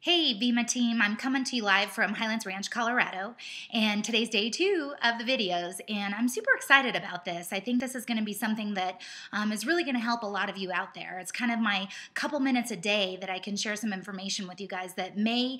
Hey, Vima team, I'm coming to you live from Highlands Ranch, Colorado, and today's day 2 of the videos, and I'm super excited about this. I think this is going to be something that is really going to help a lot of you out there. It's kind of my couple minutes a day that I can share some information with you guys that may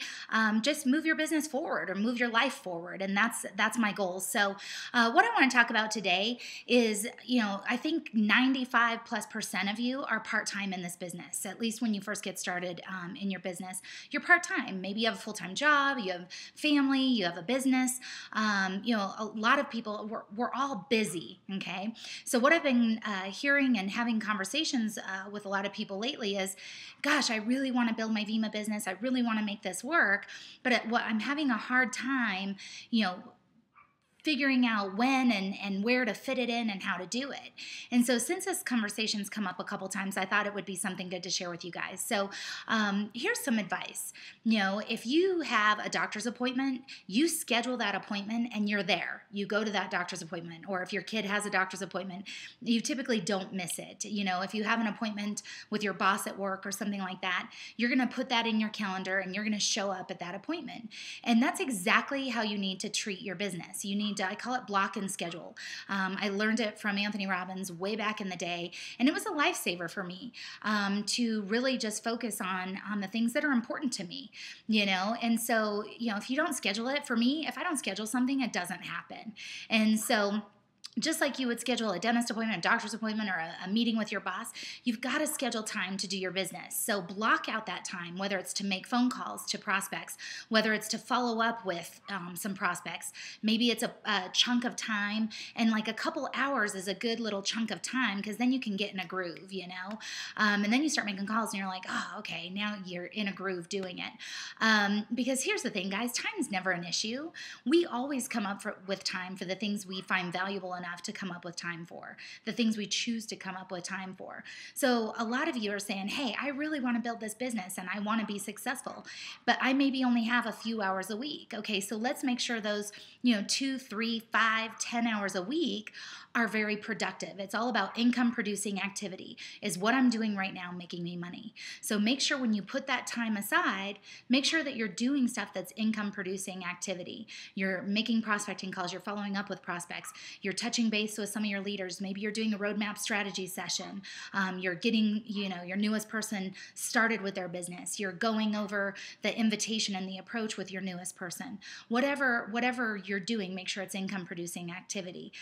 just move your business forward or move your life forward, and that's my goal. So what I want to talk about today is, I think 95+% of you are part-time in this business, at least when you first get started in your business. You're part-time. Maybe you have a full-time job, you have family, you have a business. A lot of people, we're all busy, okay? So what I've been hearing and having conversations with a lot of people lately is, gosh, I really want to build my Vima business. I really want to make this work, but I'm having a hard time, figuring out when and where to fit it in and how to do it. And so since this conversation's come up a couple times, I thought it would be something good to share with you guys. So here's some advice. If you have a doctor's appointment, you schedule that appointment and you're there. You go to that doctor's appointment. Or if your kid has a doctor's appointment, you typically don't miss it. If you have an appointment with your boss at work or something like that, you're going to put that in your calendar and you're going to show up at that appointment. And that's exactly how you need to treat your business. You need I call it block and schedule. I learned it from Anthony Robbins way back in the day, and it was a lifesaver for me to really just focus on the things that are important to me, And so, if you don't schedule it, for me, if I don't schedule something, it doesn't happen. And so just like you would schedule a dentist appointment, a doctor's appointment, or a meeting with your boss, you've got to schedule time to do your business. So block out that time, whether it's to make phone calls to prospects, whether it's to follow up with some prospects. Maybe it's a chunk of time, and like a couple hours is a good little chunk of time because then you can get in a groove, And then you start making calls and you're like, oh, okay, now you're in a groove doing it. Because here's the thing, guys, time's never an issue. We always come up with time for the things we find valuable enough to come up with time for, the things we choose to come up with time for. So a lot of you are saying, hey, I really want to build this business and I want to be successful, but I maybe only have a few hours a week. Okay, so let's make sure those 2, 3, 5, 10 hours a week are very productive. It's all about income producing activity. Is what I'm doing right now making me money? So make sure when you put that time aside, make sure that you're doing stuff that's income producing activity. You're making prospecting calls, you're following up with prospects, you're touching base with some of your leaders. Maybe you're doing a roadmap strategy session. You're getting, your newest person started with their business. You're going over the invitation and the approach with your newest person. Whatever you're doing, make sure it's income producing activity.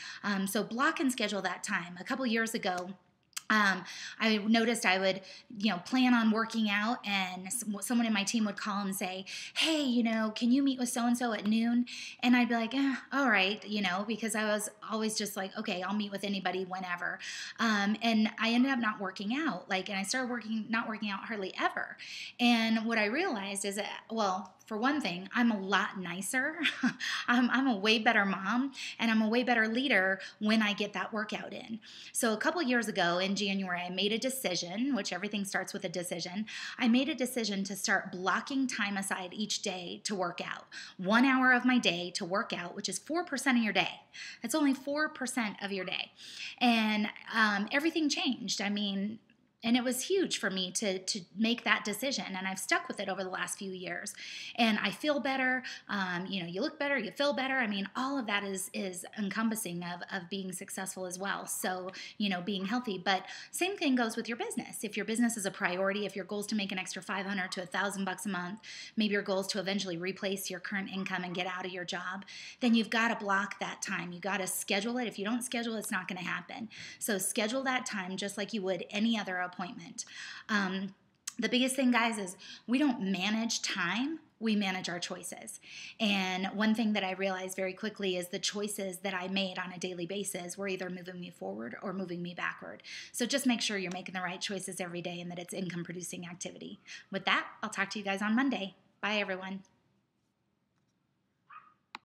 So block and schedule that time. A couple years ago, I noticed I would, plan on working out, and someone in my team would call and say, hey, can you meet with so-and-so at noon? And I'd be like, all right, because I was always just like, okay, I'll meet with anybody whenever. And I ended up not working out, and I started not working out hardly ever. And what I realized is that, well, for one thing, I'm a lot nicer. I'm a way better mom, and I'm a way better leader when I get that workout in. So a couple years ago in January, I made a decision, which everything starts with a decision. I made a decision to start blocking time aside each day to work out. 1 hour of my day to work out, which is 4% of your day. That's only 4% of your day. And everything changed. And it was huge for me to make that decision, and I've stuck with it over the last few years. And I feel better. You look better, you feel better. All of that is encompassing of being successful as well. So, being healthy. But same thing goes with your business. If your business is a priority, if your goal is to make an extra $500 to $1,000 a month, maybe your goal is to eventually replace your current income and get out of your job, then you've got to block that time. You got to schedule it. If you don't schedule it, it's not going to happen. So schedule that time just like you would any other appointment. The biggest thing, guys, is we don't manage time. We manage our choices. And one thing that I realized very quickly is the choices that I made on a daily basis were either moving me forward or moving me backward. So just make sure you're making the right choices every day and that it's income producing activity. With that, I'll talk to you guys on Monday. Bye, everyone.